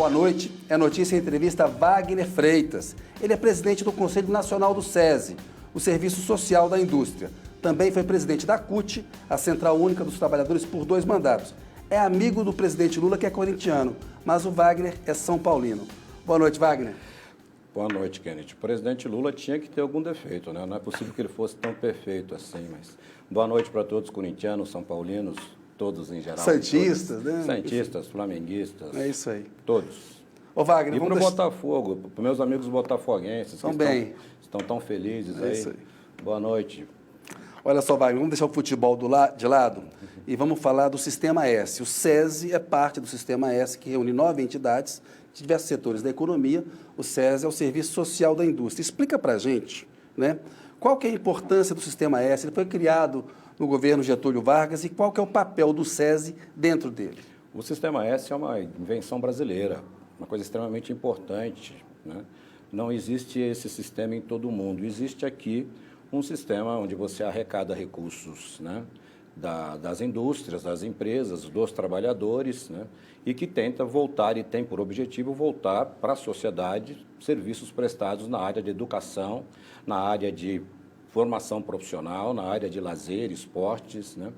Boa noite. É notícia em entrevista a Wagner Freitas. Ele é presidente do Conselho Nacional do SESI, o Serviço Social da Indústria. Também foi presidente da CUT, a Central Única dos Trabalhadores, por 2 mandatos. É amigo do presidente Lula, que é corintiano, mas o Wagner é São Paulino. Boa noite, Wagner. Boa noite, Kennedy. O presidente Lula tinha que ter algum defeito, né? Não é possível que ele fosse tão perfeito assim, mas... Boa noite para todos, corintianos, são paulinos, todos em geral. Santistas, todos. né? Santistas, flamenguistas. É isso aí. Todos. Ô, Wagner, e para o Botafogo, para meus amigos botafoguenses, estão que bem. Estão tão felizes aí. Isso aí. Boa noite. Olha só, Wagner, vamos deixar o futebol de lado e vamos falar do Sistema S. O SESI é parte do Sistema S, que reúne 9 entidades de diversos setores da economia. O SESI é o Serviço Social da Indústria. Explica para a gente, né, qual que é a importância do Sistema S. Ele foi criado no governo Getúlio Vargas e qual que é o papel do SESI dentro dele? O Sistema S é uma invenção brasileira, uma coisa extremamente importante, né? Não existe esse sistema em todo o mundo. Existe aqui um sistema onde você arrecada recursos, né, das indústrias, das empresas, dos trabalhadores, né, e que tenta voltar e tem por objetivo voltar para a sociedade serviços prestados na área de educação, na área de formação profissional, na área de lazer, esportes, né?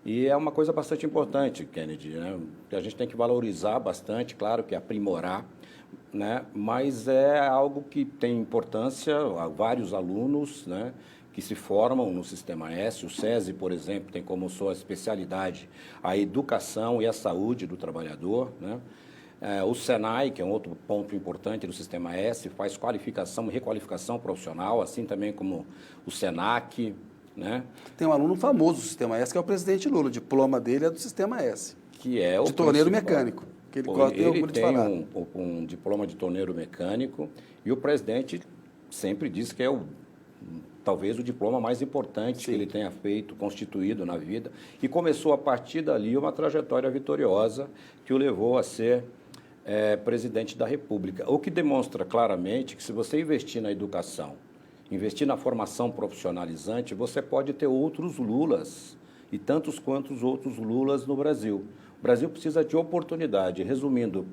E é uma coisa bastante importante, Kennedy, né, que a gente tem que valorizar bastante, claro que aprimorar, né, mas é algo que tem importância a vários alunos, né, que se formam no Sistema S. O SESI, por exemplo, tem como sua especialidade a educação e a saúde do trabalhador, né? O SENAI, que é um outro ponto importante do Sistema S, faz qualificação e requalificação profissional, assim também como o SENAC, né? Tem um aluno famoso do Sistema S, que é o presidente Lula. O diploma dele é do Sistema S. Que é o de torneiro mecânico. Que ele tem um diploma de torneiro mecânico e o presidente sempre diz que é talvez o diploma mais importante que ele tenha feito, constituído na vida, e começou a partir dali uma trajetória vitoriosa que o levou a ser presidente da República, o que demonstra claramente que se você investir na educação, investir na formação profissionalizante, você pode ter outros Lulas, e tantos quantos outros Lulas no Brasil. O Brasil precisa de oportunidade. Resumindo,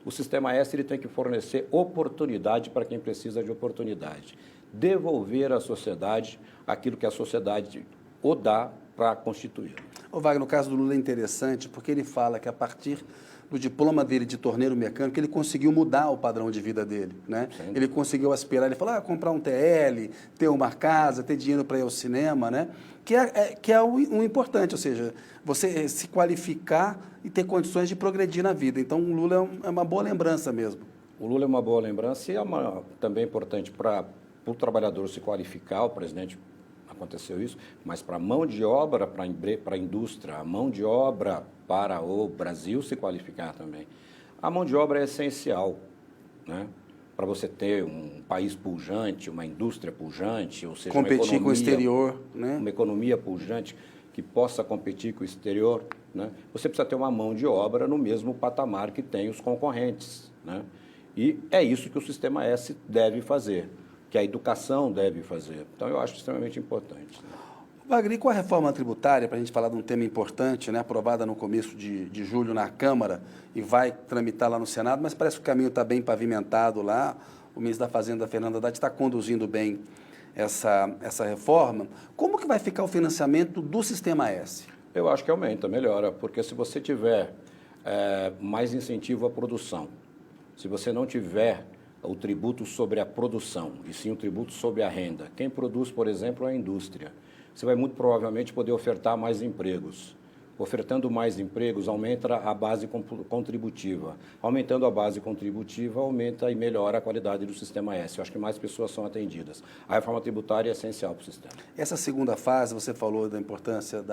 o Sistema S ele tem que fornecer oportunidade para quem precisa de oportunidade. Devolver à sociedade aquilo que a sociedade o dá para constituir. O Wagner, no caso do Lula é interessante porque ele fala que a partir do diploma dele de torneiro mecânico, ele conseguiu mudar o padrão de vida dele, né? Ele conseguiu aspirar, ele falou, comprar um TL, ter uma casa, ter dinheiro para ir ao cinema, né? Que é o importante, ou seja, você se qualificar e ter condições de progredir na vida. Então, o Lula é uma boa lembrança mesmo. O Lula é uma boa lembrança e é também importante para o trabalhador se qualificar, o presidente aconteceu isso, mas para a mão de obra, para a indústria, a mão de obra para o Brasil se qualificar também. A mão de obra é essencial, né? Para você ter um país pujante, uma indústria pujante, ou seja, competir com o exterior, né? Uma economia pujante que possa competir com o exterior, né? Você precisa ter uma mão de obra no mesmo patamar que tem os concorrentes, né? E é isso que o Sistema S deve fazer, que a educação deve fazer. Então, eu acho extremamente importante. Wagner, com a reforma tributária, para a gente falar de um tema importante, né, aprovada no começo de julho na Câmara e vai tramitar lá no Senado, mas parece que o caminho está bem pavimentado lá, o ministro da Fazenda, Fernando Haddad, está conduzindo bem essa reforma. Como que vai ficar o financiamento do Sistema S? Eu acho que aumenta, melhora, porque se você tiver mais incentivo à produção, se você não tiver o tributo sobre a produção, e sim o tributo sobre a renda. Quem produz, por exemplo, é a indústria. Você vai muito provavelmente poder ofertar mais empregos. Ofertando mais empregos, aumenta a base contributiva. Aumentando a base contributiva, aumenta e melhora a qualidade do Sistema S. Eu acho que mais pessoas são atendidas. A reforma tributária é essencial para o sistema. Essa segunda fase, você falou da importância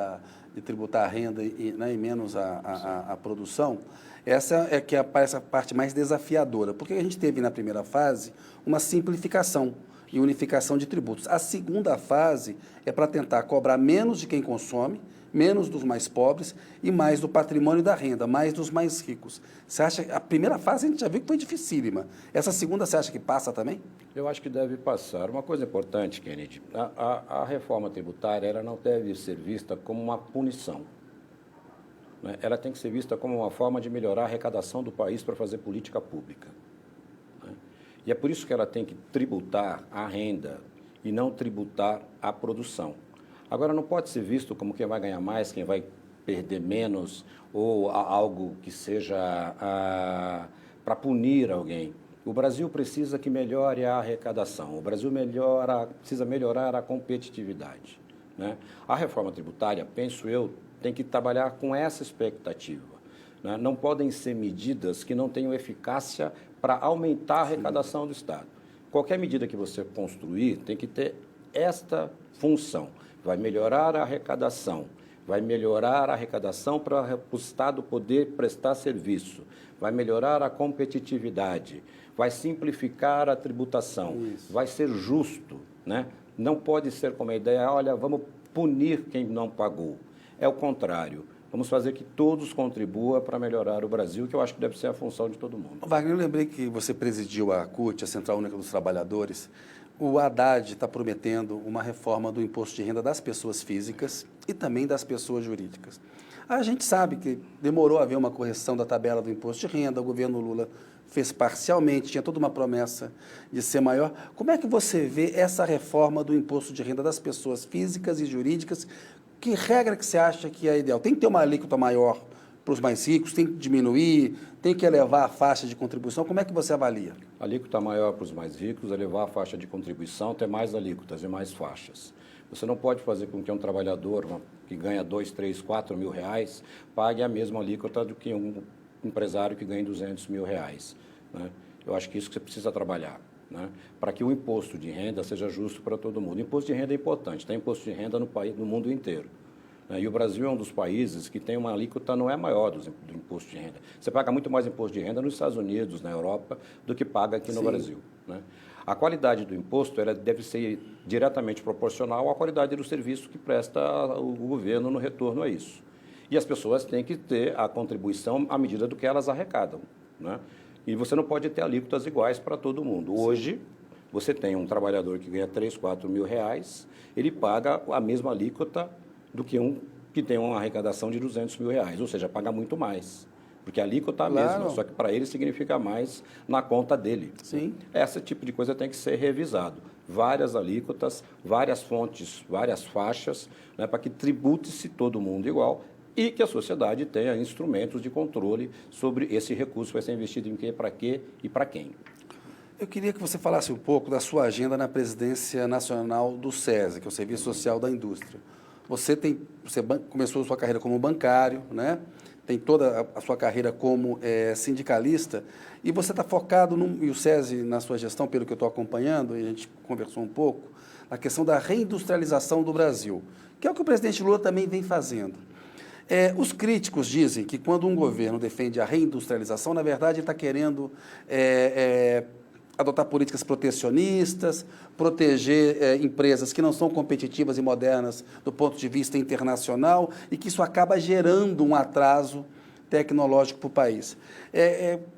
de tributar a renda e menos a produção. Essa é que parece a parte mais desafiadora, porque a gente teve na primeira fase uma simplificação e unificação de tributos. A segunda fase é para tentar cobrar menos de quem consome, menos dos mais pobres e mais do patrimônio e da renda, mais dos mais ricos. Você acha que a primeira fase a gente já viu que foi dificílima. Essa segunda você acha que passa também? Eu acho que deve passar. Uma coisa importante, Kennedy, a reforma tributária ela não deve ser vista como uma punição. né, ela tem que ser vista como uma forma de melhorar a arrecadação do país para fazer política pública. Né? E é por isso que ela tem que tributar a renda e não tributar a produção. Agora, não pode ser visto como quem vai ganhar mais, quem vai perder menos, ou algo que seja para punir alguém. O Brasil precisa que melhore a arrecadação, o Brasil precisa melhorar a competitividade. Né? A reforma tributária, penso eu, tem que trabalhar com essa expectativa. Né? Não podem ser medidas que não tenham eficácia para aumentar a arrecadação do Estado. Qualquer medida que você construir tem que ter esta função. Vai melhorar a arrecadação, para o Estado poder prestar serviço, vai melhorar a competitividade, vai simplificar a tributação, vai ser justo, né? Não pode ser como a ideia, olha, vamos punir quem não pagou. É o contrário. Vamos fazer que todos contribuam para melhorar o Brasil, que eu acho que deve ser a função de todo mundo. Wagner, eu lembrei que você presidiu a CUT, a Central Única dos Trabalhadores. O Haddad está prometendo uma reforma do imposto de renda das pessoas físicas e também das pessoas jurídicas. A gente sabe que demorou a haver uma correção da tabela do imposto de renda, o governo Lula fez parcialmente, tinha toda uma promessa de ser maior. Como é que você vê essa reforma do imposto de renda das pessoas físicas e jurídicas? Que regra que você acha que é ideal? Tem que ter uma alíquota maior para os mais ricos, tem que diminuir, tem que elevar a faixa de contribuição? Como é que você avalia? A alíquota maior para os mais ricos, elevar a faixa de contribuição, ter mais alíquotas e mais faixas. Você não pode fazer com que um trabalhador que ganha 2, 3, 4 mil reais pague a mesma alíquota do que um empresário que ganha 200 mil reais. Né? Eu acho que isso que você precisa trabalhar, né? Para que o imposto de renda seja justo para todo mundo. O imposto de renda é importante, tem imposto de renda no mundo inteiro. E o Brasil é um dos países que tem uma alíquota não é maior do imposto de renda. Você paga muito mais imposto de renda nos Estados Unidos, na Europa, do que paga aqui no Brasil. Né? A qualidade do imposto ela deve ser diretamente proporcional à qualidade do serviço que presta o governo no retorno a isso. E as pessoas têm que ter a contribuição à medida do que elas arrecadam. Né? E você não pode ter alíquotas iguais para todo mundo. Hoje, você tem um trabalhador que ganha 3, 4 mil reais, ele paga a mesma alíquota do que um que tem uma arrecadação de 200 mil reais, ou seja, paga muito mais, porque a alíquota é a mesma, só que para ele significa mais na conta dele. Sim. Esse tipo de coisa tem que ser revisado. Várias alíquotas, várias fontes, várias faixas, né, para que tribute-se todo mundo igual e que a sociedade tenha instrumentos de controle sobre esse recurso que vai ser investido em quê, para quê e para quem. Eu queria que você falasse um pouco da sua agenda na presidência nacional do SESI, que é o Serviço Social da Indústria. Você começou a sua carreira como bancário, né? Tem toda a sua carreira como sindicalista, e você está focado, e o SESI, na sua gestão, pelo que eu estou acompanhando, e a gente conversou um pouco, na questão da reindustrialização do Brasil, que é o que o presidente Lula também vem fazendo. Os críticos dizem que quando um governo defende a reindustrialização, na verdade, ele está querendo adotar políticas protecionistas, proteger empresas que não são competitivas e modernas do ponto de vista internacional e que isso acaba gerando um atraso tecnológico para o país.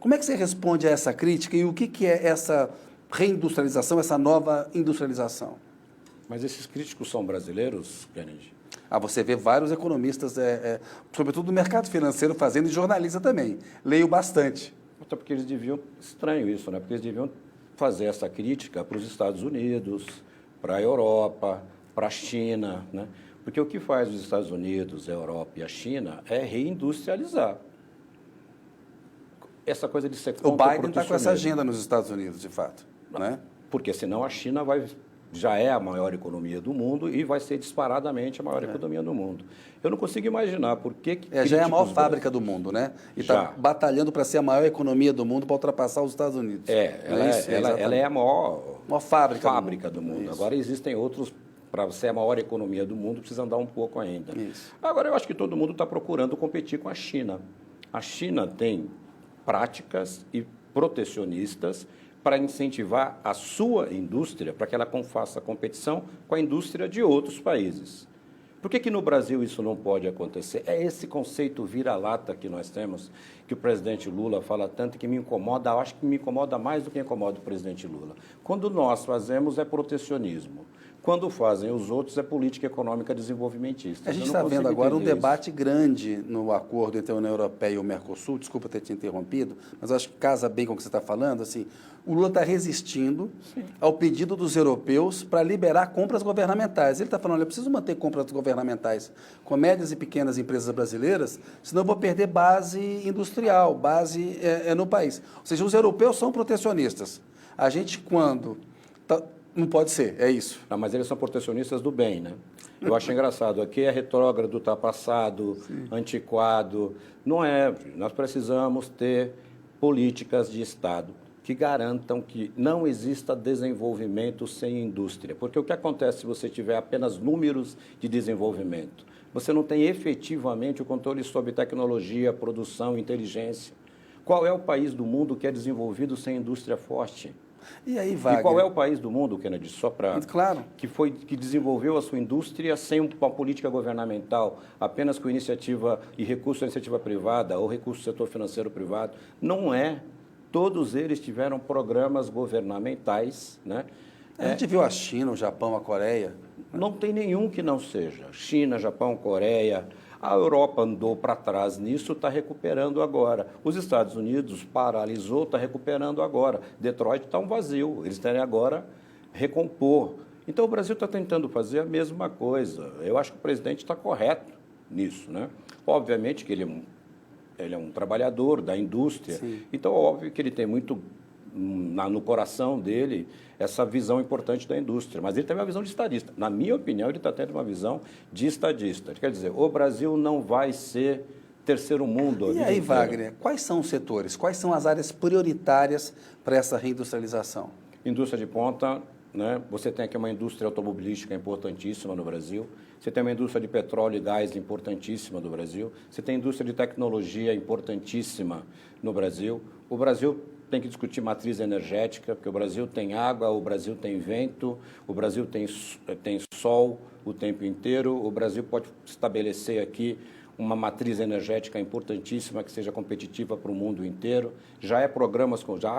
Como é que você responde a essa crítica e o que é essa reindustrialização, essa nova industrialização? Mas esses críticos são brasileiros, Kennedy? Você vê vários economistas, sobretudo do mercado financeiro, fazendo e jornalista também. Leio bastante. Até porque eles deviam, estranho isso, né? Porque eles deviam fazer essa crítica para os Estados Unidos, para a Europa, para a China, né? Porque o que faz os Estados Unidos, a Europa e a China é reindustrializar. Essa coisa de ser contra o Biden está com essa agenda nos Estados Unidos, de fato, né? Porque senão a China já é a maior economia do mundo e vai ser disparadamente a maior economia do mundo. Eu não consigo imaginar por que já é a maior fábrica do mundo, né? E está batalhando para ser a maior economia do mundo para ultrapassar os Estados Unidos. Ela é a maior fábrica do mundo. Agora existem outros, para ser a maior economia do mundo, precisa andar um pouco ainda. Agora, eu acho que todo mundo está procurando competir com a China. A China tem práticas e protecionistas para incentivar a sua indústria, para que ela faça competição com a indústria de outros países. Por que no Brasil isso não pode acontecer? É esse conceito vira-lata que nós temos, que o presidente Lula fala tanto, que me incomoda, eu acho que me incomoda mais do que incomoda o presidente Lula. Quando nós fazemos é protecionismo. Quando fazem os outros, é política econômica desenvolvimentista. A gente está vendo agora um debate grande no acordo entre a União Europeia e o Mercosul, desculpa ter te interrompido, mas acho que casa bem com o que você está falando, assim, o Lula está resistindo ao pedido dos europeus para liberar compras governamentais. Ele está falando, eu preciso manter compras governamentais com médias e pequenas empresas brasileiras, senão eu vou perder base industrial, base no país. Ou seja, os europeus são protecionistas. A gente, quando... Não pode ser, é isso. Não, mas eles são protecionistas do bem, né? Eu acho engraçado. Aqui é retrógrado, está passado, antiquado. Não é. Nós precisamos ter políticas de Estado que garantam que não exista desenvolvimento sem indústria. Porque o que acontece se você tiver apenas números de desenvolvimento? Você não tem efetivamente o controle sobre tecnologia, produção, inteligência. Qual é o país do mundo que é desenvolvido sem indústria forte? E aí, Wagner? E qual é o país do mundo, Kennedy, só para... Claro. Que desenvolveu a sua indústria sem uma política governamental, apenas com iniciativa e recurso da iniciativa privada ou recurso do setor financeiro privado? Não é. Todos eles tiveram programas governamentais, né? A gente viu a China, o Japão, a Coreia. Não tem nenhum que não seja. China, Japão, Coreia... A Europa andou para trás nisso, está recuperando agora. Os Estados Unidos paralisou, está recuperando agora. Detroit está um vazio, eles querem agora recompor. Então, o Brasil está tentando fazer a mesma coisa. Eu acho que o presidente está correto nisso, né? Obviamente que ele é um trabalhador da indústria, então, óbvio que ele tem muito no coração dele essa visão importante da indústria, mas ele tem uma visão de estadista. Na minha opinião, ele está tendo uma visão de estadista. Quer dizer, o Brasil não vai ser terceiro mundo. E aí, Wagner, quais são os setores, quais são as áreas prioritárias para essa reindustrialização? Indústria de ponta, né? Você tem aqui uma indústria automobilística importantíssima no Brasil, você tem uma indústria de petróleo e gás importantíssima no Brasil, você tem indústria de tecnologia importantíssima no Brasil. O Brasil tem que discutir matriz energética, porque o Brasil tem água, o Brasil tem vento, o Brasil tem sol o tempo inteiro, o Brasil pode estabelecer aqui uma matriz energética importantíssima que seja competitiva para o mundo inteiro. Já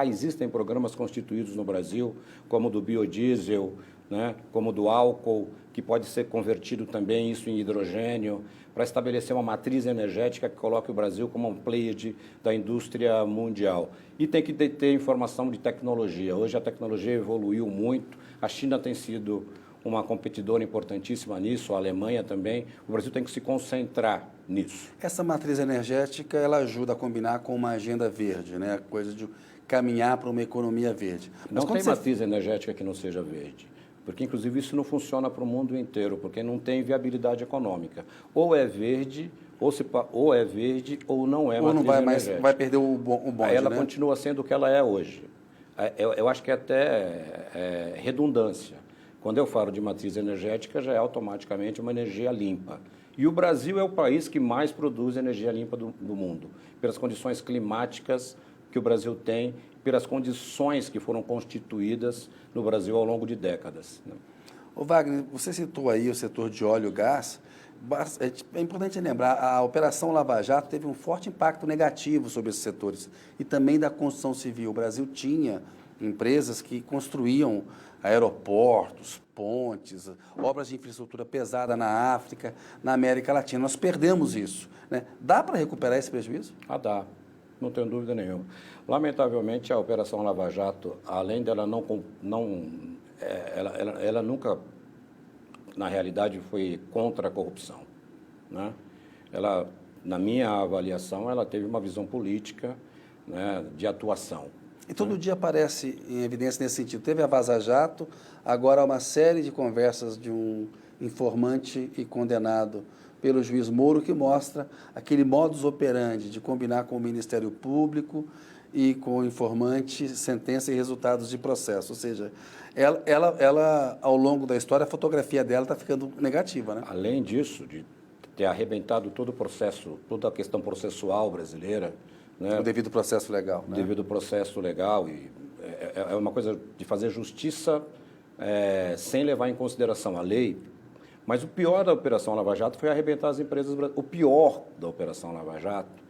existem programas constituídos no Brasil, como o do biodiesel, né, como o do álcool, que pode ser convertido também isso em hidrogênio, para estabelecer uma matriz energética que coloque o Brasil como um player da indústria mundial. E tem que ter informação de tecnologia. Hoje a tecnologia evoluiu muito, a China tem sido uma competidora importantíssima nisso, a Alemanha também. O Brasil tem que se concentrar nisso. Essa matriz energética, ela ajuda a combinar com uma agenda verde, né? A coisa de caminhar para uma economia verde. Mas não tem matriz energética que não seja verde. Porque, inclusive, isso não funciona para o mundo inteiro, porque não tem viabilidade econômica. Ou é verde, ou é verde, ou não é ou matriz não vai energética. mais, vai perder o bonde, ela né? continua sendo o que ela é hoje. Eu acho que é até redundância. Quando eu falo de matriz energética, já é automaticamente uma energia limpa. E o Brasil é o país que mais produz energia limpa do mundo, pelas condições climáticas que o Brasil tem, pelas condições que foram constituídas no Brasil ao longo de décadas. Ô Wagner, você citou aí o setor de óleo e gás. É importante lembrar, a Operação Lava Jato teve um forte impacto negativo sobre esses setores e também da construção civil. O Brasil tinha empresas que construíam aeroportos, pontes, obras de infraestrutura pesada na África, na América Latina. Nós perdemos isso, né? Dá para recuperar esse prejuízo? Dá. Não tenho dúvida nenhuma. Lamentavelmente, a Operação Lava Jato, além dela ela nunca, na realidade, foi contra a corrupção, né? Ela, na minha avaliação, ela teve uma visão política, né, de atuação. E todo dia aparece em evidência nesse sentido. Teve a Vaza Jato, agora há uma série de conversas de um informante e condenado pelo juiz Moro, que mostra aquele modus operandi de combinar com o Ministério Público e com o informante sentença e resultados de processo. Ou seja, ela ao longo da história, a fotografia dela está ficando negativa, né? Além disso, de ter arrebentado todo o processo, toda a questão processual brasileira, né? O devido processo legal. Né? Devido processo legal. E é uma coisa de fazer justiça sem levar em consideração a lei. Mas o pior da Operação Lava Jato foi arrebentar as empresas brasileiras. O pior da Operação Lava Jato,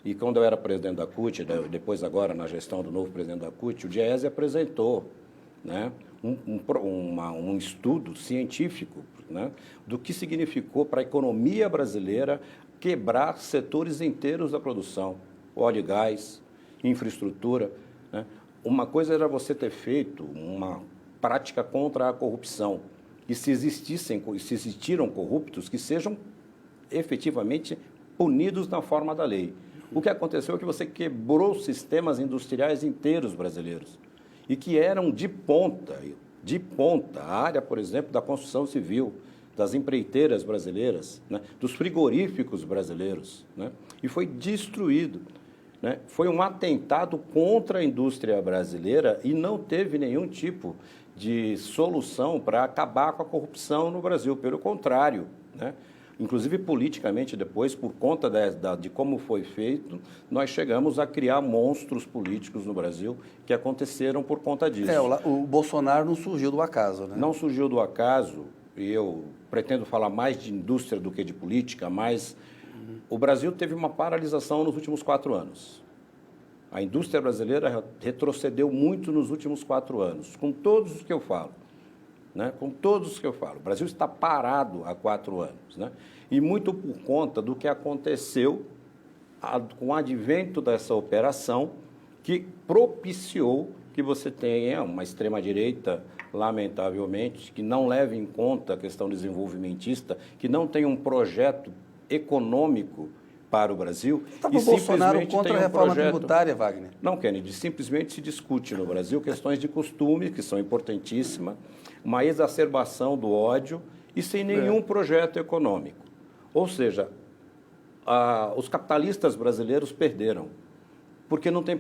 e quando eu era presidente da CUT, depois agora na gestão do novo presidente da CUT, o Diese apresentou né, um estudo científico, né, do que significou para a economia brasileira quebrar setores inteiros da produção, óleo e gás, infraestrutura, né? Uma coisa era você ter feito uma prática contra a corrupção, e se existiram corruptos, que sejam efetivamente punidos na forma da lei. O que aconteceu é que você quebrou sistemas industriais inteiros brasileiros, e que eram de ponta, a área, por exemplo, da construção civil, das empreiteiras brasileiras, né, dos frigoríficos brasileiros, né, e foi destruído. Né? Foi um atentado contra a indústria brasileira e não teve nenhum tipo de solução para acabar com a corrupção no Brasil. Pelo contrário, né? Inclusive politicamente depois, por conta de como foi feito, nós chegamos a criar monstros políticos no Brasil que aconteceram por conta disso. O Bolsonaro não surgiu do acaso, né? Não surgiu do acaso, e eu pretendo falar mais de indústria do que de política, mas o Brasil teve uma paralisação nos últimos 4 anos. A indústria brasileira retrocedeu muito nos últimos 4 anos, com todos os que eu falo. Né? Com todos os que eu falo. O Brasil está parado há 4 anos. Né? E muito por conta do que aconteceu com o advento dessa operação, que propiciou que você tenha uma extrema-direita, lamentavelmente, que não leve em conta a questão desenvolvimentista, que não tem um projeto econômico para o Brasil. Estava o Bolsonaro contra a reforma tributária, Wagner? Não, Kennedy, simplesmente se discute no Brasil questões de costume, que são importantíssimas, uma exacerbação do ódio e sem nenhum projeto econômico. Ou seja, os capitalistas brasileiros perderam, porque não teve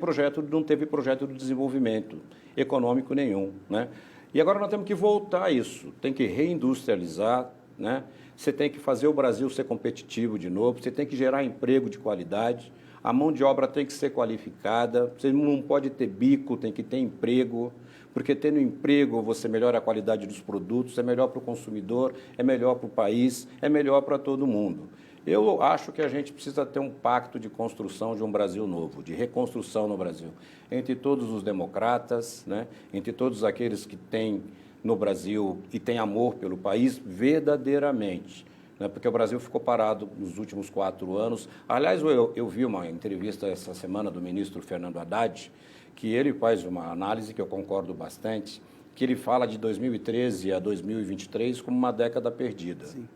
projeto de desenvolvimento econômico nenhum. Né? E agora nós temos que voltar a isso, tem que reindustrializar, né? Você tem que fazer o Brasil ser competitivo de novo, você tem que gerar emprego de qualidade, a mão de obra tem que ser qualificada, você não pode ter bico, tem que ter emprego, porque tendo emprego você melhora a qualidade dos produtos, é melhor para o consumidor, é melhor para o país, é melhor para todo mundo. Eu acho que a gente precisa ter um pacto de construção de um Brasil novo, de reconstrução no Brasil, entre todos os democratas, né, entre todos aqueles que têm no Brasil e tem amor pelo país verdadeiramente, né? Porque o Brasil ficou parado nos últimos 4 anos. Aliás, eu vi uma entrevista essa semana do ministro Fernando Haddad, que ele faz uma análise que eu concordo bastante, que ele fala de 2013 a 2023 como uma década perdida. Sim.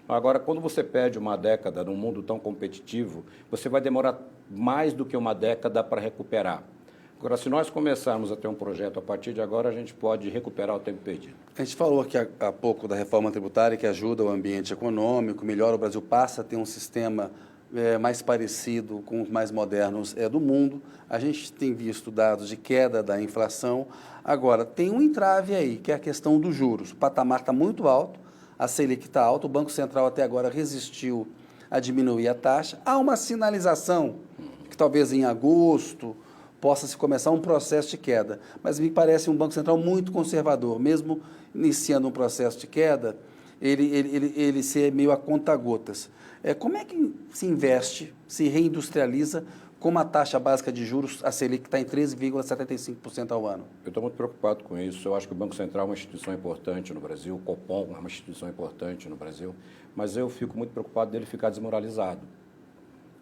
Agora, quando você perde uma década num mundo tão competitivo, você vai demorar mais do que uma década para recuperar. Agora, se nós começarmos a ter um projeto a partir de agora, a gente pode recuperar o tempo perdido. A gente falou aqui há pouco da reforma tributária, que ajuda o ambiente econômico, melhora, o Brasil passa a ter um sistema mais parecido com os mais modernos do mundo. A gente tem visto dados de queda da inflação. Agora, tem um entrave aí, que é a questão dos juros. O patamar está muito alto, a Selic está alta, o Banco Central até agora resistiu a diminuir a taxa. Há uma sinalização que talvez em agosto possa se começar um processo de queda. Mas me parece um Banco Central muito conservador, mesmo iniciando um processo de queda, ele ser meio a conta-gotas. Como é que se investe, se reindustrializa com uma taxa básica de juros, a Selic está em 13,75% ao ano? Eu estou muito preocupado com isso. Eu acho que o Banco Central é uma instituição importante no Brasil, o Copom é uma instituição importante no Brasil, mas eu fico muito preocupado dele ficar desmoralizado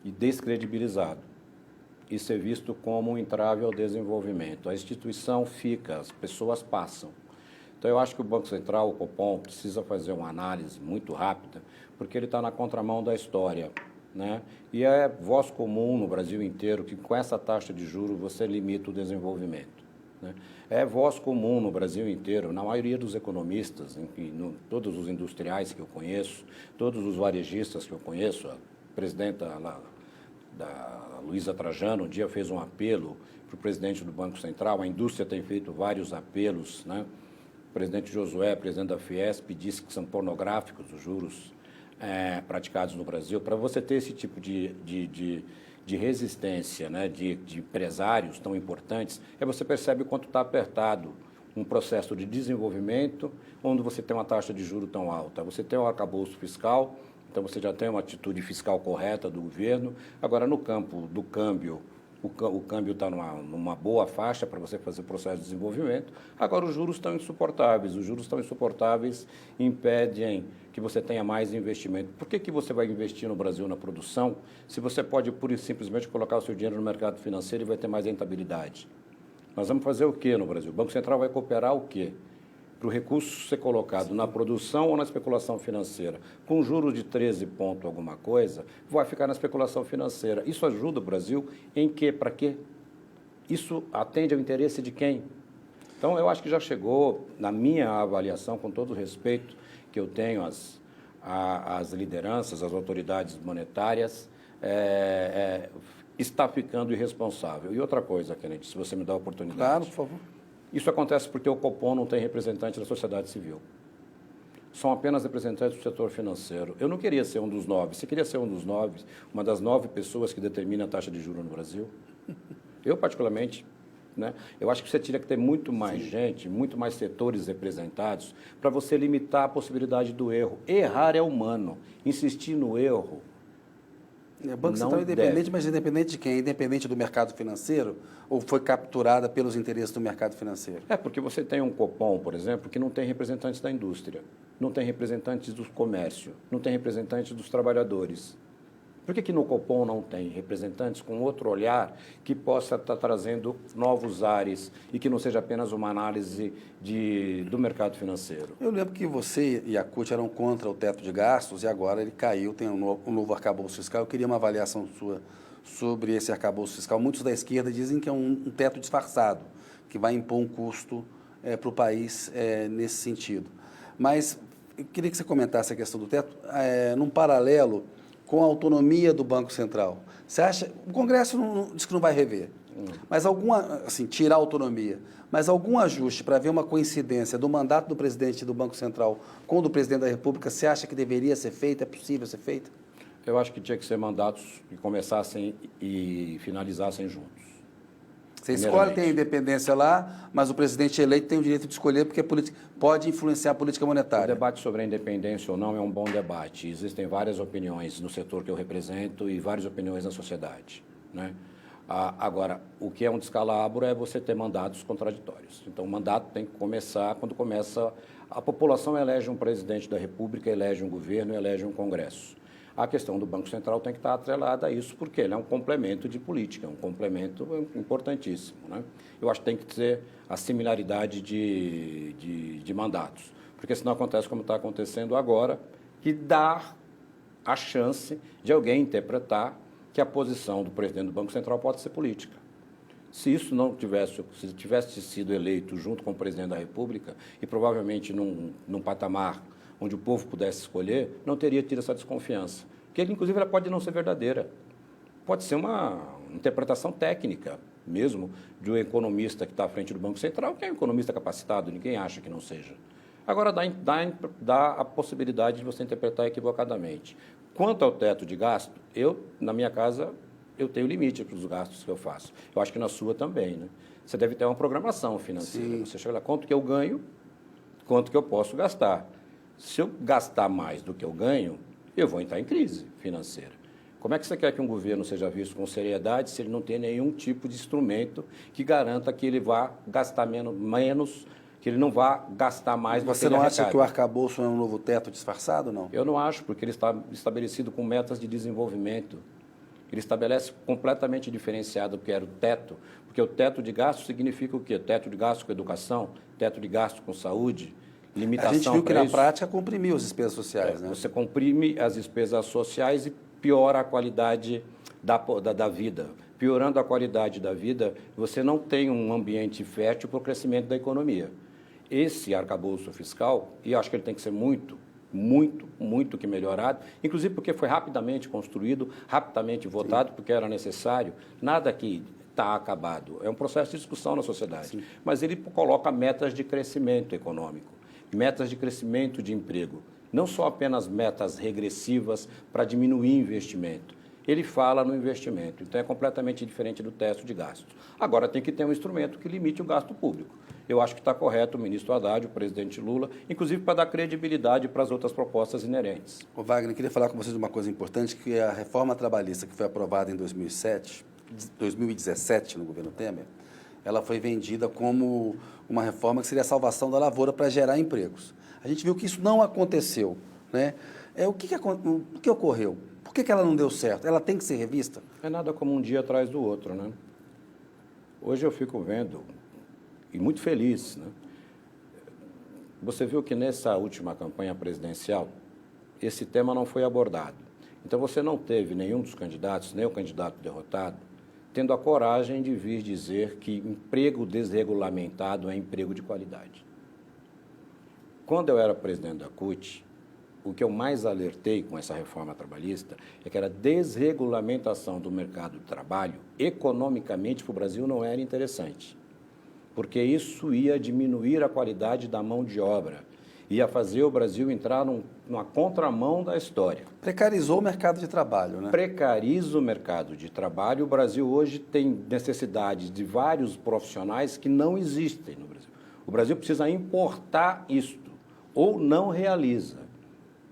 e descredibilizado e ser visto como um entrave ao desenvolvimento. A instituição fica, as pessoas passam. Então, eu acho que o Banco Central, o Copom, precisa fazer uma análise muito rápida, porque ele está na contramão da história, né? E é voz comum no Brasil inteiro que com essa taxa de juros você limita o desenvolvimento, né? É voz comum no Brasil inteiro, na maioria dos economistas, todos os industriais que eu conheço, todos os varejistas que eu conheço, a presidenta lá, da Luísa Trajano, um dia fez um apelo para o presidente do Banco Central, a indústria tem feito vários apelos, né? O presidente Josué, presidente da Fiesp, disse que são pornográficos os juros praticados no Brasil. Para você ter esse tipo de resistência, né? de empresários tão importantes, você percebe o quanto está apertado um processo de desenvolvimento, onde você tem uma taxa de juros tão alta. Você tem um arcabouço fiscal, então você já tem uma atitude fiscal correta do governo. Agora, no campo do câmbio, o câmbio está numa boa faixa para você fazer o processo de desenvolvimento. Agora, os juros estão insuportáveis. Os juros estão insuportáveis e impedem que você tenha mais investimento. Por que você vai investir no Brasil na produção se você pode, pura e simplesmente, colocar o seu dinheiro no mercado financeiro e vai ter mais rentabilidade? Nós vamos fazer o quê no Brasil? O Banco Central vai cooperar o quê? Para o recurso ser colocado na produção ou na especulação financeira. Com juros de 13 ponto alguma coisa, vai ficar na especulação financeira. Isso ajuda o Brasil em quê? Para quê? Isso atende ao interesse de quem? Então, eu acho que já chegou, na minha avaliação, com todo o respeito que eu tenho às lideranças, às autoridades monetárias, está ficando irresponsável. E outra coisa, Kennedy, se você me dá a oportunidade. Claro, por favor. Isso acontece porque o Copom não tem representante da sociedade civil. São apenas representantes do setor financeiro. Eu não queria ser um dos 9. Você queria ser um dos 9, uma das 9 pessoas que determina a taxa de juros no Brasil? Eu, particularmente, né, eu acho que você teria que ter muito mais gente, muito mais setores representados para você limitar a possibilidade do erro. Errar é humano. Insistir no erro. O Banco Central é independente, mas independente de quem? É independente do mercado financeiro ou foi capturada pelos interesses do mercado financeiro? Porque você tem um Copom, por exemplo, que não tem representantes da indústria, não tem representantes do comércio, não tem representantes dos trabalhadores. Por que no Copom não tem representantes com outro olhar que possa estar trazendo novos ares e que não seja apenas uma análise do mercado financeiro? Eu lembro que você e a CUT eram contra o teto de gastos e agora ele caiu, tem um novo arcabouço fiscal. Eu queria uma avaliação sua sobre esse arcabouço fiscal. Muitos da esquerda dizem que é um teto disfarçado, que vai impor um custo para o país nesse sentido. Mas eu queria que você comentasse a questão do teto num paralelo com a autonomia do Banco Central. Você acha, o Congresso diz que não vai rever, mas tirar a autonomia, mas algum ajuste para ver uma coincidência do mandato do presidente do Banco Central com o do presidente da República, você acha que deveria ser feito, é possível ser feito? Eu acho que tinha que ser mandatos que começassem e finalizassem juntos. Você escolhe, tem a independência lá, mas o presidente eleito tem o direito de escolher porque pode influenciar a política monetária. O debate sobre a independência ou não é um bom debate. Existem várias opiniões no setor que eu represento e várias opiniões na sociedade, né? Agora, o que é um descalabro é você ter mandatos contraditórios. Então, o mandato tem que começar quando começa... A população elege um presidente da República, elege um governo, elege um Congresso. A questão do Banco Central tem que estar atrelada a isso, porque ele é um complemento de política, um complemento importantíssimo, né? Eu acho que tem que ter a similaridade de mandatos, porque senão acontece como está acontecendo agora, que dá a chance de alguém interpretar que a posição do presidente do Banco Central pode ser política. Se isso não tivesse sido eleito junto com o presidente da República, e provavelmente num patamar onde o povo pudesse escolher, não teria tido essa desconfiança. Que ele, inclusive, ela pode não ser verdadeira. Pode ser uma interpretação técnica mesmo de um economista que está à frente do Banco Central, que é um economista capacitado, ninguém acha que não seja. Agora, dá a possibilidade de você interpretar equivocadamente. Quanto ao teto de gasto, na minha casa, eu tenho limite para os gastos que eu faço. Eu acho que na sua também, né? Você deve ter uma programação financeira. Sim. Você chega lá, quanto que eu ganho, quanto que eu posso gastar. Se eu gastar mais do que eu ganho, eu vou entrar em crise financeira. Como é que você quer que um governo seja visto com seriedade se ele não tem nenhum tipo de instrumento que garanta que ele vá gastar menos, que ele não vá gastar mais do que ele arrecada? Você não acha que o arcabouço é um novo teto disfarçado, não? Eu não acho, porque ele está estabelecido com metas de desenvolvimento. Ele estabelece completamente diferenciado do que era o teto, porque o teto de gasto significa o quê? Teto de gasto com educação, teto de gasto com saúde, limitação. A gente viu que na prática comprimiu as despesas sociais, né? Você comprime as despesas sociais e piora a qualidade da vida. Piorando a qualidade da vida, você não tem um ambiente fértil para o crescimento da economia. Esse arcabouço fiscal, e acho que ele tem que ser muito que melhorado, inclusive porque foi rapidamente construído, rapidamente votado, porque era necessário, nada que está acabado. É um processo de discussão na sociedade. Sim. Mas ele coloca metas de crescimento econômico, metas de crescimento de emprego, não só apenas metas regressivas para diminuir investimento. Ele fala no investimento, então é completamente diferente do teto de gastos. Agora tem que ter um instrumento que limite o gasto público. Eu acho que está correto o ministro Haddad, o presidente Lula, inclusive para dar credibilidade para as outras propostas inerentes. Wagner, queria falar com vocês de uma coisa importante, que é a reforma trabalhista que foi aprovada em 2007, 2017, no governo Temer, ela foi vendida como uma reforma que seria a salvação da lavoura para gerar empregos. A gente viu que isso não aconteceu, né? O que ocorreu? Por que ela não deu certo? Ela tem que ser revista? É nada como um dia atrás do outro, né? Hoje eu fico vendo, e muito feliz, né? Você viu que nessa última campanha presidencial, esse tema não foi abordado. Então você não teve nenhum dos candidatos, nem o candidato derrotado, tendo a coragem de vir dizer que emprego desregulamentado é emprego de qualidade. Quando eu era presidente da CUT, o que eu mais alertei com essa reforma trabalhista é que a desregulamentação do mercado de trabalho, economicamente, para o Brasil não era interessante, porque isso ia diminuir a qualidade da mão de obra, ia fazer o Brasil entrar numa contramão da história. Precarizou o mercado de trabalho, né? Precariza o mercado de trabalho. O Brasil hoje tem necessidade de vários profissionais que não existem no Brasil. O Brasil precisa importar isto, ou não realiza.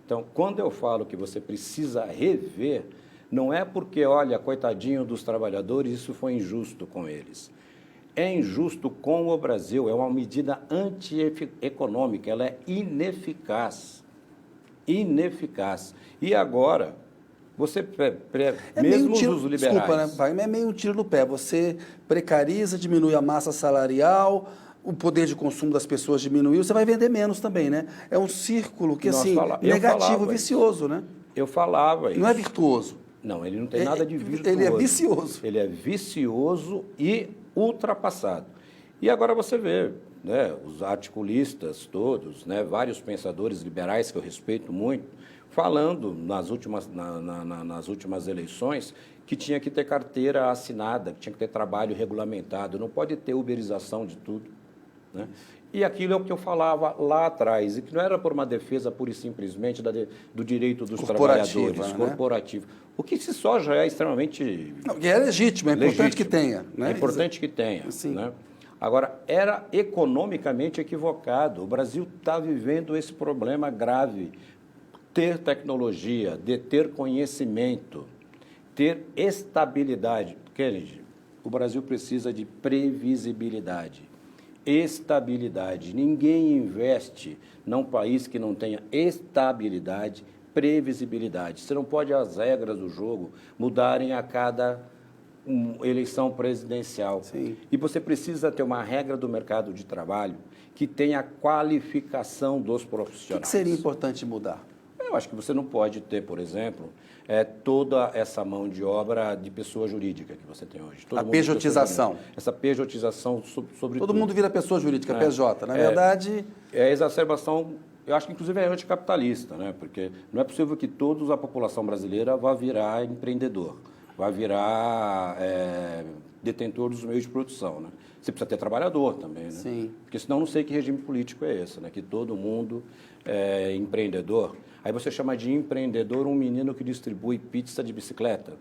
Então, quando eu falo que você precisa rever, não é porque, olha, coitadinho dos trabalhadores, isso foi injusto com eles. É injusto com o Brasil, é uma medida antieconômica, ela é ineficaz. Ineficaz. E agora, você, mesmo os liberais... Desculpa, né, Wagner? É meio um tiro no pé. Você precariza, diminui a massa salarial, o poder de consumo das pessoas diminuiu, você vai vender menos também, né? É um círculo que, assim, negativo, vicioso, né? Eu falava isso. Não é virtuoso. Não, ele não tem nada de virtuoso. Ele é vicioso. Ele é vicioso e ultrapassado. E agora você vê, né, os articulistas todos, né, vários pensadores liberais que eu respeito muito, falando nas últimas eleições que tinha que ter carteira assinada, que tinha que ter trabalho regulamentado, não pode ter uberização de tudo, né? E aquilo é o que eu falava lá atrás, e que não era por uma defesa pura e simplesmente do direito dos trabalhadores, corporativo. O que se só já é extremamente... Não, que é legítimo, é importante que tenha. Né? É importante que tenha. Né? Agora, era economicamente equivocado. O Brasil está vivendo esse problema grave. Ter tecnologia, de ter conhecimento, ter estabilidade. Kennedy, o Brasil precisa de previsibilidade. Estabilidade. Ninguém investe num país que não tenha estabilidade, previsibilidade. Você não pode as regras do jogo mudarem a cada eleição presidencial. Sim. E você precisa ter uma regra do mercado de trabalho que tenha a qualificação dos profissionais. O que seria importante mudar? Eu acho que você não pode ter, por exemplo, toda essa mão de obra de pessoa jurídica que você tem hoje. A pejotização. Essa pejotização sobre todo mundo vira pessoa jurídica, PJ. Na verdade... É a exacerbação, eu acho que inclusive é anticapitalista, né? Porque não é possível que toda a população brasileira vá virar empreendedor, vá virar detentor dos meios de produção, né? Você precisa ter trabalhador também, né? Sim. Porque senão não sei que regime político é esse, né? Que todo mundo é empreendedor. Aí você chama de empreendedor um menino que distribui pizza de bicicleta.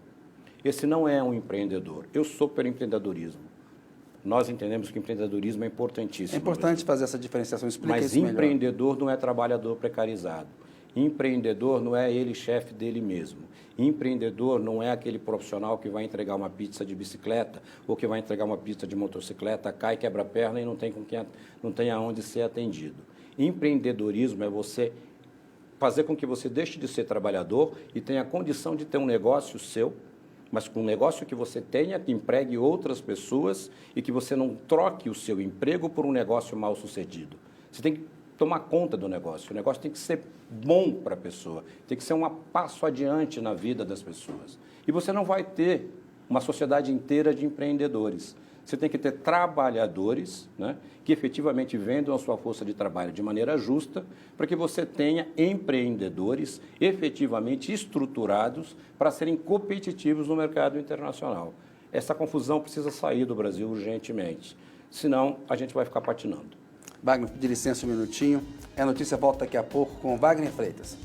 Esse não é um empreendedor. Eu sou pelo empreendedorismo. Nós entendemos que o empreendedorismo é importantíssimo. É importante fazer essa diferenciação. Explica isso melhor. Mas empreendedor não é trabalhador precarizado. Empreendedor não é ele chefe dele mesmo. Empreendedor não é aquele profissional que vai entregar uma pizza de bicicleta ou que vai entregar uma pizza de motocicleta, cai, quebra a perna e não tem aonde ser atendido. Empreendedorismo é você fazer com que você deixe de ser trabalhador e tenha a condição de ter um negócio seu, mas com um negócio que você tenha, que empregue outras pessoas e que você não troque o seu emprego por um negócio mal sucedido. Você tem que tomar conta do negócio. O negócio tem que ser bom para a pessoa, tem que ser um passo adiante na vida das pessoas. E você não vai ter uma sociedade inteira de empreendedores. Você tem que ter trabalhadores, né, que efetivamente vendam a sua força de trabalho de maneira justa, para que você tenha empreendedores efetivamente estruturados para serem competitivos no mercado internacional. Essa confusão precisa sair do Brasil urgentemente, senão a gente vai ficar patinando. Wagner, de licença um minutinho. A notícia volta daqui a pouco com Wagner Freitas.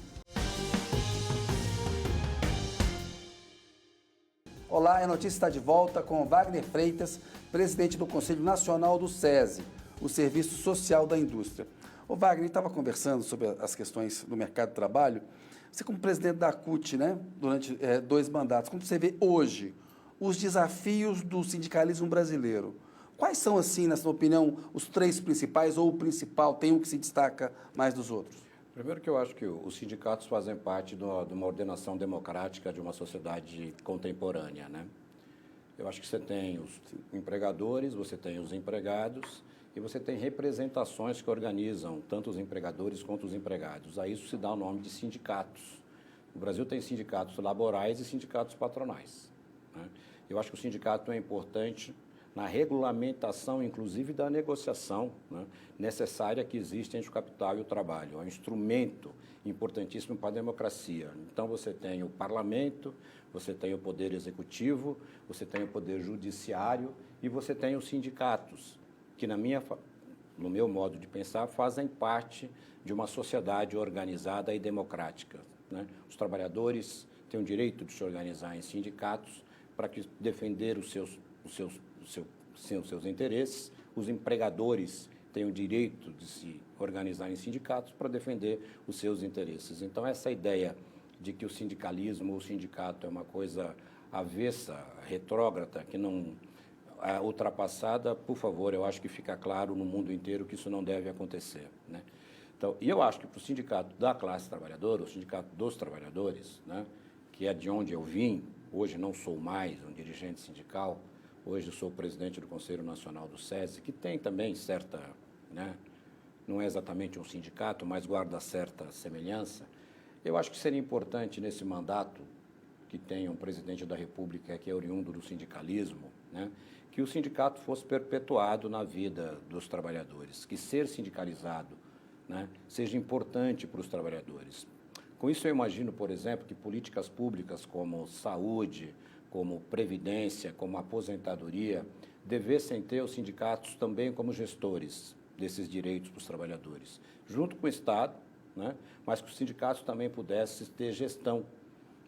Olá, a notícia está de volta com Wagner Freitas, presidente do Conselho Nacional do SESI, o Serviço Social da Indústria. O Wagner estava conversando sobre as questões do mercado de trabalho. Você, como presidente da CUT, né, durante 2 mandatos, como você vê hoje os desafios do sindicalismo brasileiro. Quais são, assim, na sua opinião, os três principais ou o principal? Tem um que se destaca mais dos outros? Primeiro que eu acho que os sindicatos fazem parte de uma ordenação democrática de uma sociedade contemporânea, né? Eu acho que você tem os empregadores, você tem os empregados e você tem representações que organizam tanto os empregadores quanto os empregados. A isso se dá o nome de sindicatos. O Brasil tem sindicatos laborais e sindicatos patronais, né? Eu acho que o sindicato é importante na regulamentação, inclusive, da negociação, né, necessária que existe entre o capital e o trabalho. É um instrumento importantíssimo para a democracia. Então, você tem o parlamento, você tem o poder executivo, você tem o poder judiciário e você tem os sindicatos, que, no meu modo de pensar, fazem parte de uma sociedade organizada e democrática, né? Os trabalhadores têm o direito de se organizar em sindicatos para defender os seus interesses, os empregadores têm o direito de se organizar em sindicatos para defender os seus interesses. Então, essa ideia de que o sindicalismo ou o sindicato é uma coisa avessa, retrógrada, que não ultrapassada, por favor, eu acho que fica claro no mundo inteiro que isso não deve acontecer, né? Então, e eu acho que para o sindicato da classe trabalhadora, o sindicato dos trabalhadores, né, que é de onde eu vim, hoje não sou mais um dirigente sindical, hoje sou presidente do Conselho Nacional do SESI, que tem também certa, né, não é exatamente um sindicato, mas guarda certa semelhança. Eu acho que seria importante nesse mandato que tenha um presidente da República que é oriundo do sindicalismo, né, que o sindicato fosse perpetuado na vida dos trabalhadores, que ser sindicalizado, né, seja importante para os trabalhadores. Com isso, eu imagino, por exemplo, que políticas públicas como saúde, como previdência, como aposentadoria, devessem ter os sindicatos também como gestores desses direitos para os trabalhadores, junto com o Estado, né, mas que os sindicatos também pudessem ter gestão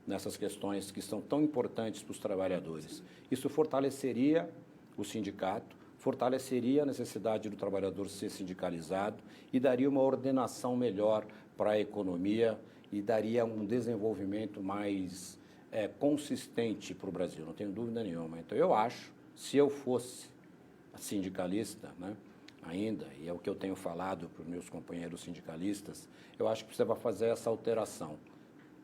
nessas questões que são tão importantes para os trabalhadores. Isso fortaleceria o sindicato, fortaleceria a necessidade do trabalhador ser sindicalizado e daria uma ordenação melhor para a economia e daria um desenvolvimento mais consistente para o Brasil, não tenho dúvida nenhuma. Então, eu acho, se eu fosse sindicalista, né, ainda, e é o que eu tenho falado para os meus companheiros sindicalistas, eu acho que você vai fazer essa alteração.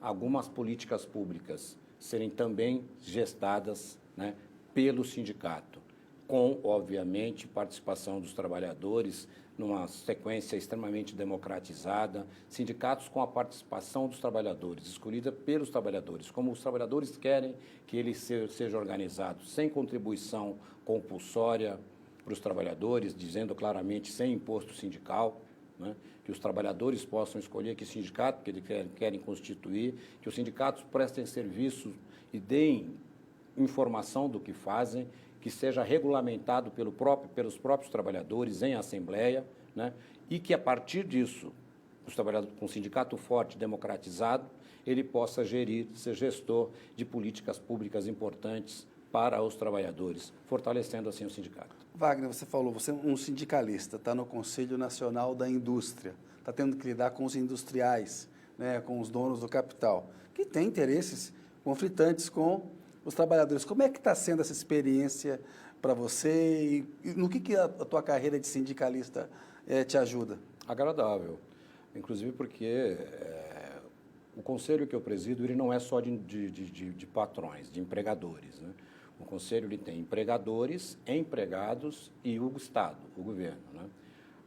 Algumas políticas públicas serem também gestadas, né, pelo sindicato, com, obviamente, participação dos trabalhadores numa sequência extremamente democratizada, sindicatos com a participação dos trabalhadores, escolhida pelos trabalhadores, como os trabalhadores querem que ele seja organizado, sem contribuição compulsória para os trabalhadores, dizendo claramente, sem imposto sindical, né, que os trabalhadores possam escolher que sindicato que eles querem constituir, que os sindicatos prestem serviço e deem informação do que fazem, que seja regulamentado pelos próprios trabalhadores em assembleia, né, e que, a partir disso, os trabalhadores com um sindicato forte, democratizado, ele possa ser gestor de políticas públicas importantes para os trabalhadores, fortalecendo assim o sindicato. Wagner, você falou, você é um sindicalista, está no Conselho Nacional da Indústria, está tendo que lidar com os industriais, né, com os donos do capital, que têm interesses conflitantes com os trabalhadores. Como é que está sendo essa experiência para você e no que a tua carreira de sindicalista te ajuda? Agradável, inclusive porque o conselho que eu presido ele não é só de patrões, de empregadores, né? O conselho ele tem empregadores, empregados e o Estado, o governo, né?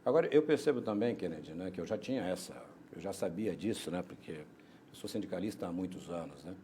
Agora, eu percebo também, Kennedy, né, que eu já sabia disso, né, porque eu sou sindicalista há muitos anos, né?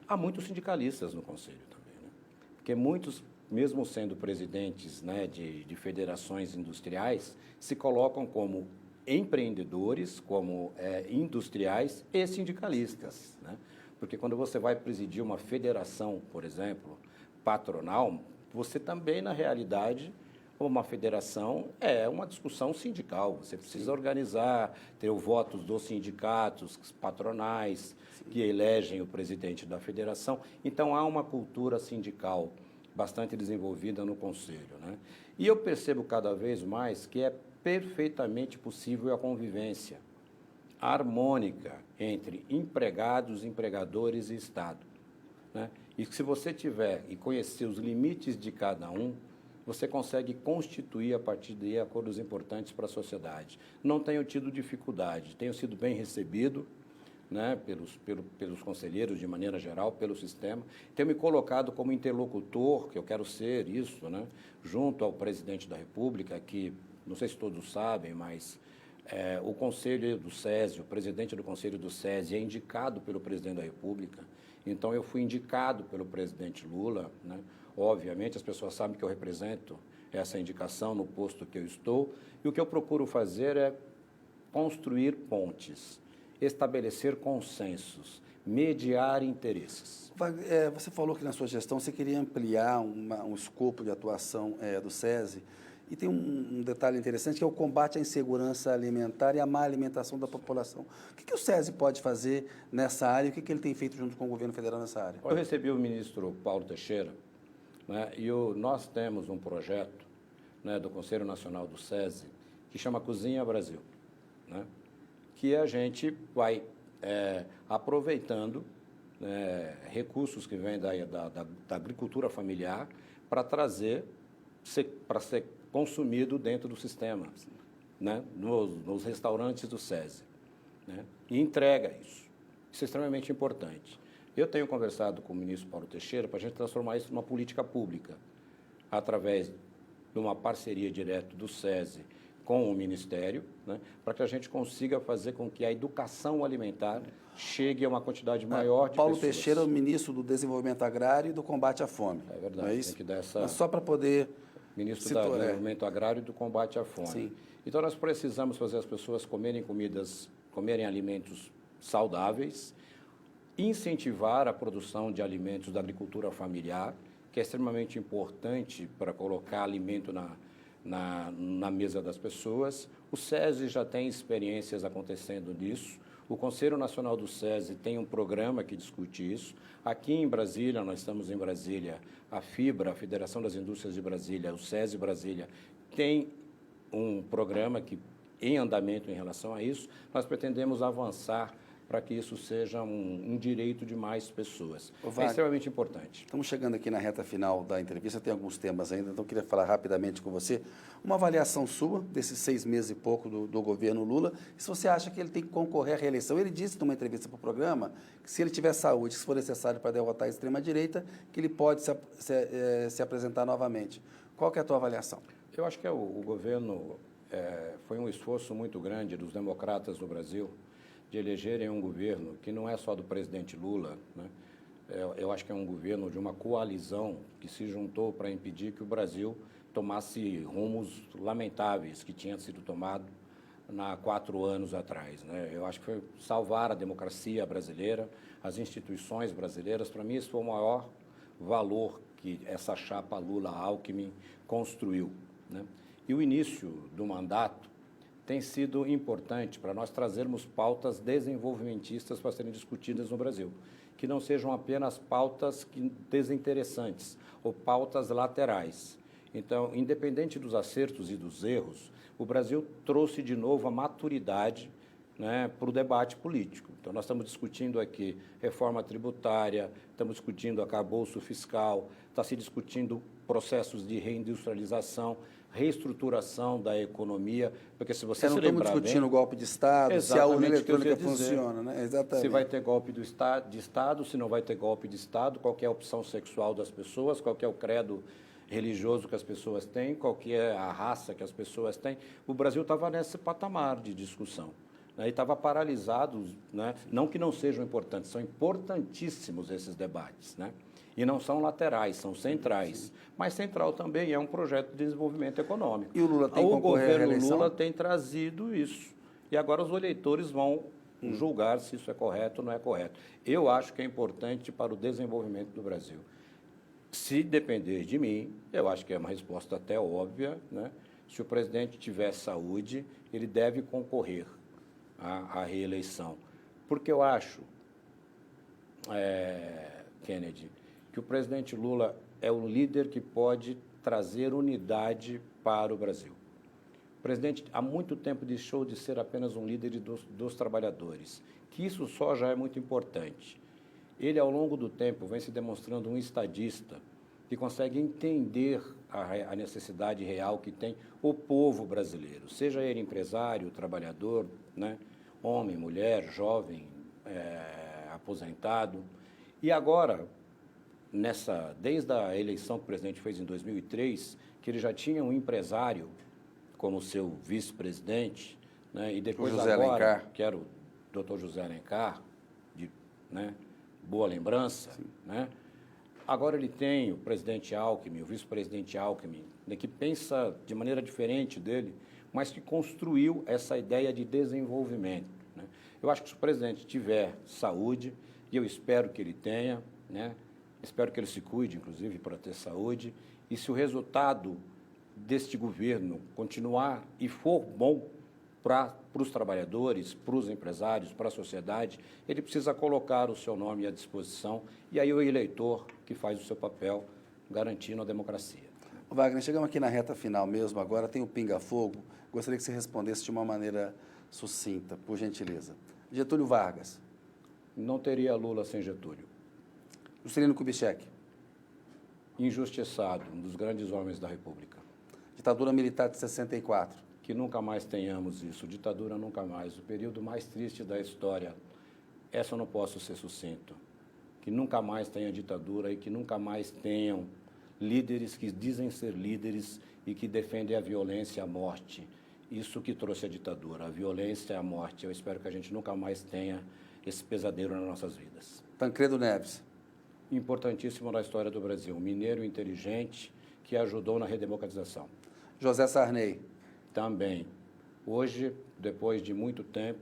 Há muitos sindicalistas no conselho também, né? Porque muitos, mesmo sendo presidentes, né, de federações industriais, se colocam como empreendedores, como industriais e sindicalistas, né? Porque quando você vai presidir uma federação, por exemplo, patronal, você também, na realidade, uma federação é uma discussão sindical. Você precisa organizar, ter o voto dos sindicatos patronais, que elegem o presidente da federação. Então, há uma cultura sindical bastante desenvolvida no Conselho, né? E eu percebo cada vez mais que é perfeitamente possível a convivência harmônica entre empregados, empregadores e Estado. né? E se você tiver e conhecer os limites de cada um, você consegue constituir a partir daí acordos importantes para a sociedade. Não tenho tido dificuldade, tenho sido bem recebido, né, pelos conselheiros de maneira geral, pelo sistema. Tenho me colocado como interlocutor, que eu quero ser isso, né, junto ao presidente da República, que não sei se todos sabem, mas o Conselho do SESI, o presidente do Conselho do SESI é indicado pelo presidente da República. Então, eu fui indicado pelo presidente Lula, né? Obviamente, as pessoas sabem que eu represento essa indicação no posto que eu estou. E o que eu procuro fazer é construir pontes, estabelecer consensos, mediar interesses. Você falou que na sua gestão você queria ampliar um escopo de atuação do SESI. E tem um detalhe interessante, que é o combate à insegurança alimentar e à má alimentação da população. O que o SESI pode fazer nessa área e o que ele tem feito junto com o governo federal nessa área? Eu recebi o ministro Paulo Teixeira, né, e nós temos um projeto, né, do Conselho Nacional do SESI que chama Cozinha Brasil, né, que a gente vai aproveitando recursos que vêm da agricultura familiar para trazer, para ser consumido dentro do sistema, né, nos restaurantes do SESI, né, e entrega isso. Isso é extremamente importante. Eu tenho conversado com o ministro Paulo Teixeira para a gente transformar isso numa política pública, através de uma parceria direta do SESI com o Ministério, né, para que a gente consiga fazer com que a educação alimentar chegue a uma quantidade maior de Paulo pessoas. Teixeira é o ministro do Desenvolvimento Agrário e do Combate à Fome. É verdade. Não é isso? Tem que dar essa... Mas só para poder... Ministro do Desenvolvimento Agrário e do Combate à Fome. Sim. Então, nós precisamos fazer as pessoas comerem alimentos saudáveis, incentivar a produção de alimentos da agricultura familiar, que é extremamente importante para colocar alimento na mesa das pessoas. O SESI já tem experiências acontecendo nisso. O Conselho Nacional do SESI tem um programa que discute isso. Aqui em Brasília, nós estamos em Brasília, a FIBRA, a Federação das Indústrias de Brasília, o SESI Brasília, tem um programa em andamento em relação a isso. Nós pretendemos avançar para que isso seja um direito de mais pessoas. É extremamente importante. Estamos chegando aqui na reta final da entrevista, tem alguns temas ainda, então eu queria falar rapidamente com você. Uma avaliação sua desses 6 meses e pouco do governo Lula, e se você acha que ele tem que concorrer à reeleição. Ele disse numa entrevista para o programa que se ele tiver saúde, se for necessário para derrotar a extrema-direita, que ele pode se apresentar novamente. Qual que é a tua avaliação? Eu acho que o governo foi um esforço muito grande dos democratas do Brasil, de elegerem um governo que não é só do presidente Lula, né? Eu acho que é um governo de uma coalizão que se juntou para impedir que o Brasil tomasse rumos lamentáveis que tinham sido tomados há 4 anos atrás, né? Eu acho que foi salvar a democracia brasileira, as instituições brasileiras. Para mim, isso foi o maior valor que essa chapa Lula-Alckmin construiu, né? E o início do mandato tem sido importante para nós trazermos pautas desenvolvimentistas para serem discutidas no Brasil, que não sejam apenas pautas desinteressantes ou pautas laterais. Então, independente dos acertos e dos erros, o Brasil trouxe de novo a maturidade, né, para o debate político. Então, nós estamos discutindo aqui reforma tributária, estamos discutindo arcabouço fiscal, está se discutindo processos de reindustrialização, reestruturação da economia, porque se você se lembrar bem... Não estamos discutindo o golpe de Estado, se a urna eletrônica funciona, né? Exatamente. Se vai ter golpe de Estado, se não vai ter golpe de Estado, qual que é a opção sexual das pessoas, qual que é o credo religioso que as pessoas têm, qual que é a raça que as pessoas têm. O Brasil estava nesse patamar de discussão, né? E estava paralisado, né? Não que não sejam importantes, são importantíssimos esses debates, né? E não são laterais, são centrais. Sim. Mas central também é um projeto de desenvolvimento econômico. E o Lula tem O governo Lula tem trazido isso. E agora os eleitores vão julgar se isso é correto ou não é correto. Eu acho que é importante para o desenvolvimento do Brasil. Se depender de mim, eu acho que é uma resposta até óbvia, né? Se o presidente tiver saúde, ele deve concorrer à reeleição. Porque eu acho, Kennedy, que o presidente Lula é o líder que pode trazer unidade para o Brasil. O presidente há muito tempo deixou de ser apenas um líder dos trabalhadores, que isso só já é muito importante. Ele, ao longo do tempo, vem se demonstrando um estadista que consegue entender a necessidade real que tem o povo brasileiro, seja ele empresário, trabalhador, né? Homem, mulher, jovem, aposentado. E agora, desde a eleição que o presidente fez em 2003, que ele já tinha um empresário como seu vice-presidente, né? E depois José agora, Alencar. que era o Dr. José Alencar, né? Boa lembrança, né? Agora ele tem o presidente Alckmin, o vice-presidente Alckmin, né, que pensa de maneira diferente dele, mas que construiu essa ideia de desenvolvimento, né? Eu acho que se o presidente tiver saúde, e eu espero que ele tenha, né? Espero que ele se cuide, inclusive, para ter saúde, e se o resultado deste governo continuar e for bom para os trabalhadores, para os empresários, para a sociedade, ele precisa colocar o seu nome à disposição e aí o eleitor que faz o seu papel garantindo a democracia. Wagner, chegamos aqui na reta final mesmo, agora tem o pinga-fogo. Gostaria que você respondesse de uma maneira sucinta, por gentileza. Getúlio Vargas. Não teria Lula sem Getúlio. Juscelino Kubitschek. Injustiçado, um dos grandes homens da República. Ditadura militar de 64. Que nunca mais tenhamos isso, ditadura nunca mais, o período mais triste da história. Essa eu não posso ser sucinto. Que nunca mais tenha ditadura e que nunca mais tenham líderes que dizem ser líderes e que defendem a violência e a morte. Isso que trouxe a ditadura, a violência e a morte. Eu espero que a gente nunca mais tenha esse pesadelo nas nossas vidas. Tancredo Neves. Importantíssimo na história do Brasil, um mineiro inteligente que ajudou na redemocratização. José Sarney. Também. Hoje, depois de muito tempo,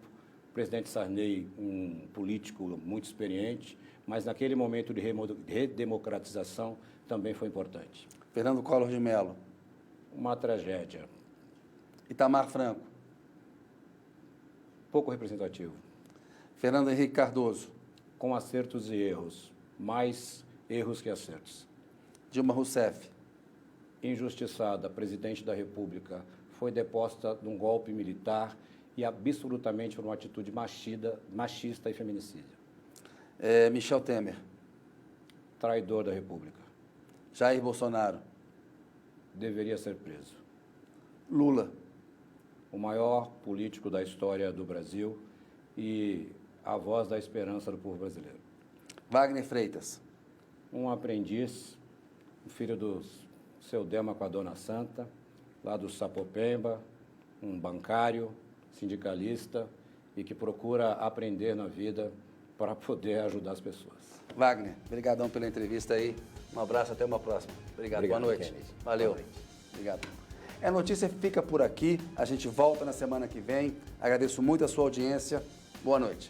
o presidente Sarney, um político muito experiente, mas naquele momento de redemocratização também foi importante. Fernando Collor de Mello. Uma tragédia. Itamar Franco. Pouco representativo. Fernando Henrique Cardoso. Com acertos e erros. Mais erros que acertos. Dilma Rousseff. Injustiçada, presidente da República, foi deposta de um golpe militar e absolutamente por uma atitude machista e feminicida. Michel Temer. Traidor da República. Jair Bolsonaro. Deveria ser preso. Lula. O maior político da história do Brasil e a voz da esperança do povo brasileiro. Wagner Freitas. Um aprendiz, filho do seu Dema com a Dona Santa, lá do Sapopemba, um bancário, sindicalista e que procura aprender na vida para poder ajudar as pessoas. Wagner, obrigadão pela entrevista aí. Um abraço, até uma próxima. Obrigado, boa noite. Kennedy. Valeu. Boa noite. Obrigado. A notícia fica por aqui. A gente volta na semana que vem. Agradeço muito a sua audiência. Boa noite.